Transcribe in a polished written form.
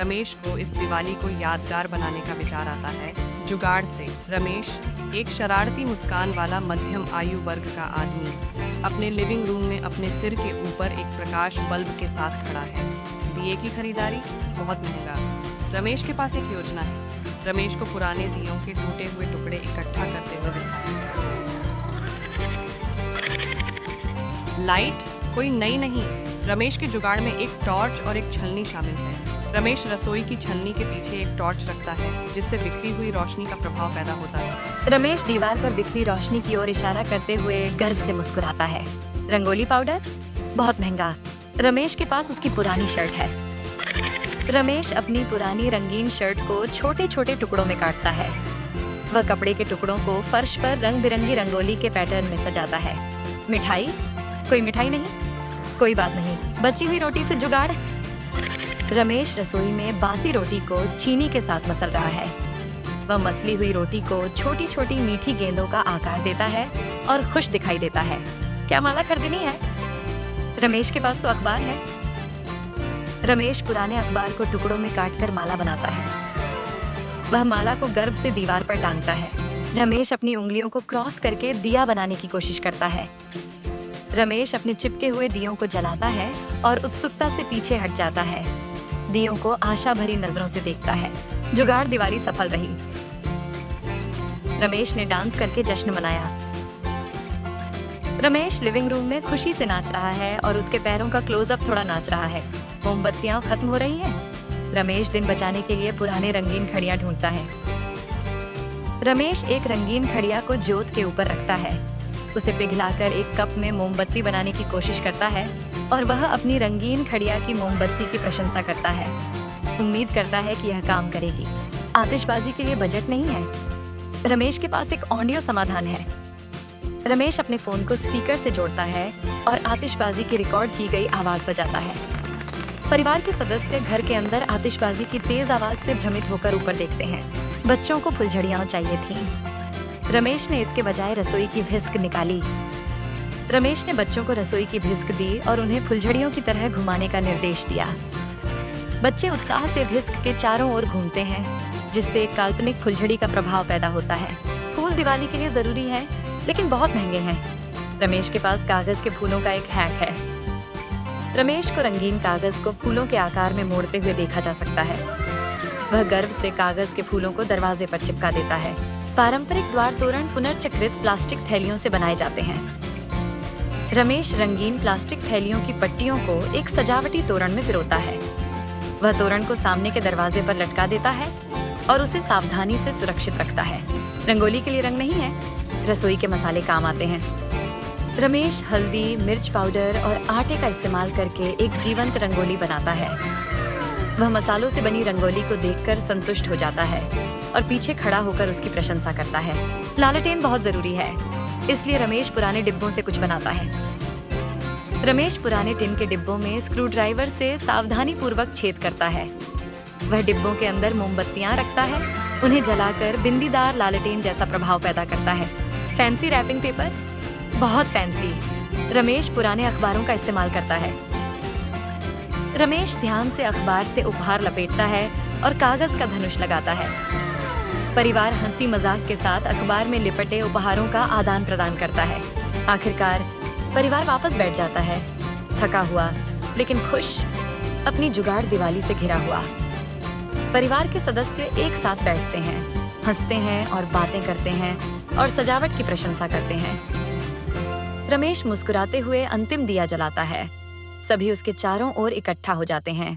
रमेश को इस दिवाली को यादगार बनाने का विचार आता है। जुगाड़ से रमेश, एक शरारती मुस्कान वाला मध्यम आयु वर्ग का आदमी, अपने लिविंग रूम में अपने सिर के ऊपर एक प्रकाश बल्ब के साथ खड़ा है। दिए की खरीदारी बहुत महंगा। रमेश के पास एक योजना है। रमेश को पुराने दियों के टूटे हुए टुकड़े इकट्ठा करते हुए दिखाया। लाइट कोई नई नहीं। रमेश के जुगाड़ में एक टॉर्च और एक छलनी शामिल है। रमेश रसोई की छलनी के पीछे एक टॉर्च रखता है, जिससे बिखरी हुई रोशनी का प्रभाव पैदा होता है। रमेश दीवार पर बिखरी रोशनी की ओर इशारा करते हुए गर्व से मुस्कुराता है। रंगोली पाउडर बहुत महंगा। रमेश के पास उसकी पुरानी शर्ट है। रमेश अपनी पुरानी रंगीन शर्ट को छोटे छोटे टुकड़ों में काटता है। वह कपड़े के टुकड़ों को फर्श पर रंग बिरंगी रंगोली के पैटर्न में सजाता है। मिठाई कोई मिठाई नहीं, कोई बात नहीं। बची हुई रोटी से जुगाड़। रमेश रसोई में बासी रोटी को चीनी के साथ मसल रहा है। वह मसली हुई रोटी को छोटी छोटी मीठी गेंदों का आकार देता है और खुश दिखाई देता है। क्या माला खरीदनी है? रमेश के पास तो अखबार है। रमेश पुराने अखबार को टुकड़ों में काटकर माला बनाता है। वह माला को गर्व से दीवार पर टांगता है। रमेश अपनी उंगलियों को क्रॉस करके दिया बनाने की कोशिश करता है। रमेश अपने चिपके हुए दियों को जलाता है और उत्सुकता से पीछे हट जाता है। दियों को आशा भरी नजरों से देखता है। जुगाड़ दिवाली सफल रही। रमेश ने डांस करके जश्न मनाया। रमेश लिविंग रूम में खुशी से नाच रहा है और उसके पैरों का क्लोजअप थोड़ा नाच रहा है। मोमबत्तियां खत्म हो रही हैं। रमेश दिन बचाने के लिए पुराने रंगीन घड़ियां ढूंढता है। रमेश एक रंगीन घड़िया को जोत के ऊपर रखता है। उसे पिघलाकर एक कप में मोमबत्ती बनाने की कोशिश करता है और वह अपनी रंगीन घड़िया की मोमबत्ती की प्रशंसा करता है। उम्मीद करता है कि यह काम करेगी। आतिशबाजी के लिए बजट नहीं है। रमेश के पास एक ऑडियो समाधान है। रमेश अपने फोन को स्पीकर से जोड़ता है और आतिशबाजी की रिकॉर्ड की गई आवाज बजाता है। परिवार के सदस्य घर के अंदर आतिशबाजी की तेज आवाज से भ्रमित होकर ऊपर देखते हैं। बच्चों को फुलझड़ियां चाहिए थीं। रमेश ने इसके बजाय रसोई की भिस्क निकाली। रमेश ने बच्चों को रसोई की भिस्क दी और उन्हें फुलझड़ियों की तरह घुमाने का निर्देश दिया। बच्चे उत्साह से भिस्क के चारों ओर घूमते हैं, जिससे एक काल्पनिक फुलझड़ी का प्रभाव पैदा होता है। फूल दिवाली के लिए जरूरी है, लेकिन बहुत महंगे हैं। रमेश के पास कागज के फूलों का एक हैक है। रमेश को रंगीन कागज को फूलों के आकार में मोड़ते हुए देखा जा सकता है। वह गर्व से कागज के फूलों को दरवाजे पर चिपका देता है। पारंपरिक द्वार तोरण पुनर्चक्रित प्लास्टिक थैलियों से बनाए जाते हैं। रमेश रंगीन प्लास्टिक थैलियों की पट्टियों को एक सजावटी तोरण में पिरोता है। वह तोरण को सामने के दरवाजे पर लटका देता है और उसे सावधानी से सुरक्षित रखता है। रंगोली के लिए रंग नहीं है, रसोई के मसाले काम आते हैं। रमेश हल्दी, मिर्च पाउडर और आटे का इस्तेमाल करके एक जीवंत रंगोली बनाता है। वह मसालों से बनी रंगोली को देखकर संतुष्ट हो जाता है और पीछे खड़ा होकर उसकी प्रशंसा करता है। लालटेन बहुत जरूरी है, इसलिए रमेश पुराने डिब्बों से कुछ बनाता है। रमेश पुराने टिन के डिब्बों में स्क्रू ड्राइवर से सावधानी पूर्वक छेद करता है। वह डिब्बों के अंदर मोमबत्तियां रखता है, उन्हें जलाकर बिंदीदार लालटेन जैसा प्रभाव पैदा करता है। फैंसी रैपिंग पेपर बहुत फैंसी। रमेश पुराने अखबारों का इस्तेमाल करता है। रमेश ध्यान से अखबार से उपहार लपेटता है और कागज का धनुष लगाता है। परिवार हंसी मजाक के साथ अखबार में लिपटे उपहारों का आदान प्रदान करता है। आखिरकार परिवार वापस बैठ जाता है, थका हुआ लेकिन खुश, अपनी जुगाड़ दिवाली से घिरा हुआ। परिवार के सदस्य एक साथ बैठते हैं, हंसते हैं और बातें करते हैं और सजावट की प्रशंसा करते हैं। रमेश मुस्कुराते हुए अंतिम दिया जलाता है। सभी उसके चारों ओर इकट्ठा हो जाते हैं।